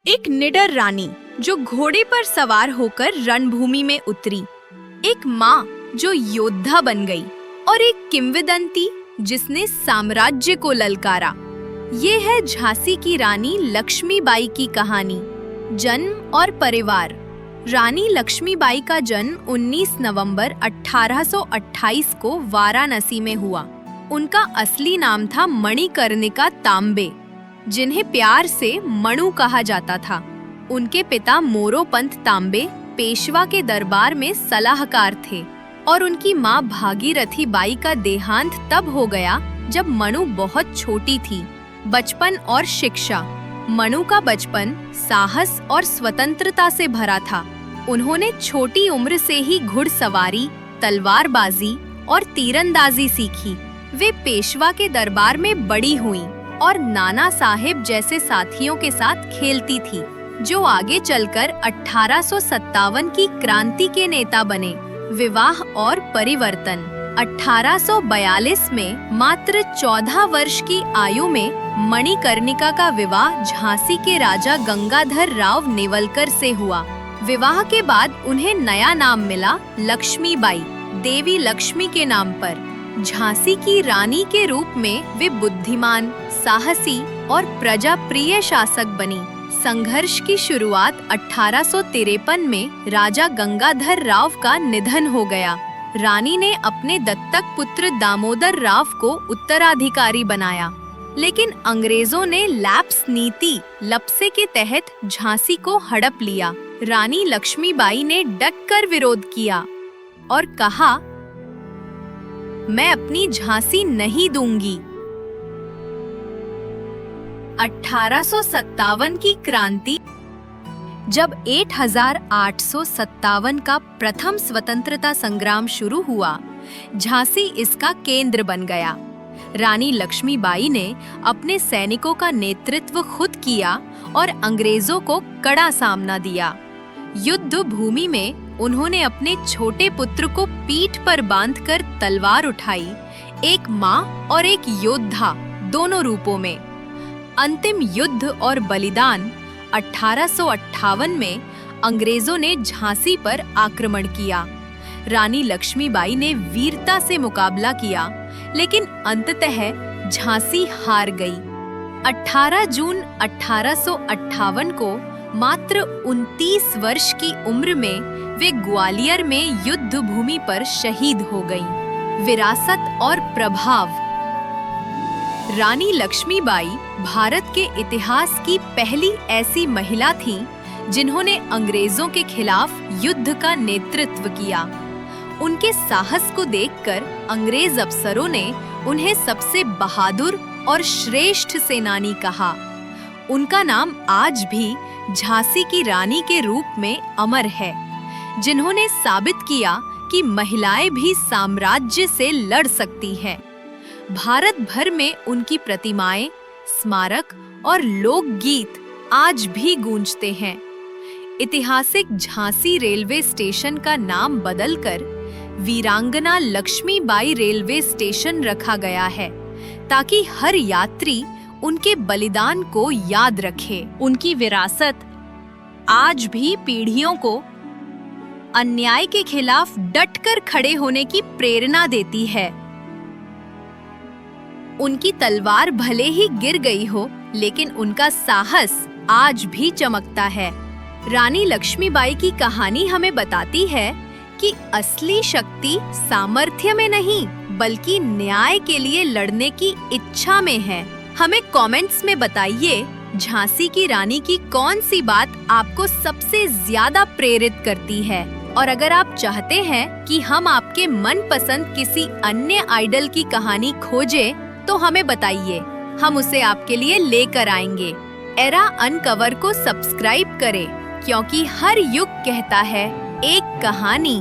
एक निडर रानी जो घोड़े पर सवार होकर रणभूमि में उतरी, एक माँ जो योद्धा बन गई और एक किंवदंती जिसने साम्राज्य को ललकारा। ये है झांसी की रानी लक्ष्मीबाई की कहानी। जन्म और परिवार। रानी लक्ष्मीबाई का जन्म 19 नवंबर 1828 को वाराणसी में हुआ। उनका असली नाम था मणिकर्णिका तांबे, जिन्हें प्यार से मणु कहा जाता था। उनके पिता मोरोपंत तांबे पेशवा के दरबार में सलाहकार थे और उनकी माँ भागीरथी बाई का देहांत तब हो गया जब मणु बहुत छोटी थी। बचपन और शिक्षा। मणु का बचपन साहस और स्वतंत्रता से भरा था। उन्होंने छोटी उम्र से ही घुड़सवारी, तलवारबाजी और तीरंदाजी सीखी। वे पेशवा के दरबार में बड़ी हुईं और नाना साहेब जैसे साथियों के साथ खेलती थी, जो आगे चलकर 1857 की क्रांति के नेता बने। विवाह और परिवर्तन। 1842 में मात्र 14 वर्ष की आयु में मणिकर्णिका का विवाह झांसी के राजा गंगाधर राव नेवलकर से हुआ। विवाह के बाद उन्हें नया नाम मिला लक्ष्मीबाई, देवी लक्ष्मी के नाम पर। झांसी की रानी के रूप में वे बुद्धिमान, साहसी और प्रजाप्रिय शासक बनी। संघर्ष की शुरुआत 1853 में राजा गंगाधर राव का निधन हो गया। रानी ने अपने दत्तक पुत्र दामोदर राव को उत्तराधिकारी बनाया, लेकिन अंग्रेजों ने लैप्स नीति लपसे के तहत झांसी को हड़प लिया। रानी लक्ष्मीबाई ने डटकर विरोध किया और कहा, मैं अपनी झांसी नहीं दूंगी। 1857 की क्रांति। जब 1857 का प्रथम स्वतंत्रता संग्राम शुरू हुआ, झांसी इसका केंद्र बन गया। रानी लक्ष्मीबाई ने अपने सैनिकों का नेतृत्व खुद किया और अंग्रेजों को कड़ा सामना दिया। युद्ध भूमि में उन्होंने अपने छोटे पुत्र को पीठ पर बांधकर तलवार उठाई, एक माँ और एक योद्धा दोनों रूपों में। अंतिम युद्ध और बलिदान। 1858 में अंग्रेजों ने झांसी पर आक्रमण किया। रानी लक्ष्मीबाई ने वीरता से मुकाबला किया, लेकिन अंततः झांसी हार गई। 18 जून 1858 को मात्र 29 वर्ष की उम्र में वे ग्वालियर में युद्ध भूमि पर शहीद हो गईं। विरासत और प्रभाव। रानी लक्ष्मीबाई भारत के इतिहास की पहली ऐसी महिला थीं जिन्होंने अंग्रेजों के खिलाफ युद्ध का नेतृत्व किया। उनके साहस को देखकर अंग्रेज अफसरों ने उन्हें सबसे बहादुर और श्रेष्ठ सेनानी कहा। उनका नाम आज भी झांसी की रानी के रूप में अमर है, जिन्होंने साबित किया कि महिलाएं भी साम्राज्य से लड़ सकती हैं। भारत भर में उनकी प्रतिमाएं, स्मारक और लोकगीत आज भी गूंजते हैं। ऐतिहासिक झांसी रेलवे स्टेशन का नाम बदलकर वीरांगना लक्ष्मीबाई रेलवे स्टेशन रखा गया है, ताकि हर यात्री उनके बलिदान को याद रखे। उनकी विरासत आज भी पीढ़ियों को अन्याय के खिलाफ डटकर खड़े होने की प्रेरणा देती है। उनकी तलवार भले ही गिर गई हो, लेकिन उनका साहस आज भी चमकता है। रानी लक्ष्मीबाई की कहानी हमें बताती है कि असली शक्ति सामर्थ्य में नहीं, बल्कि न्याय के लिए लड़ने की इच्छा में है। हमें कमेंट्स में बताइए, झांसी की रानी की कौन सी बात आपको सबसे ज्यादा प्रेरित करती है। और अगर आप चाहते हैं कि हम आपके मनपसंद किसी अन्य आइडल की कहानी खोजें, तो हमें बताइए, हम उसे आपके लिए लेकर आएंगे। एरा अनकवर को सब्सक्राइब करें, क्योंकि हर युग कहता है एक कहानी।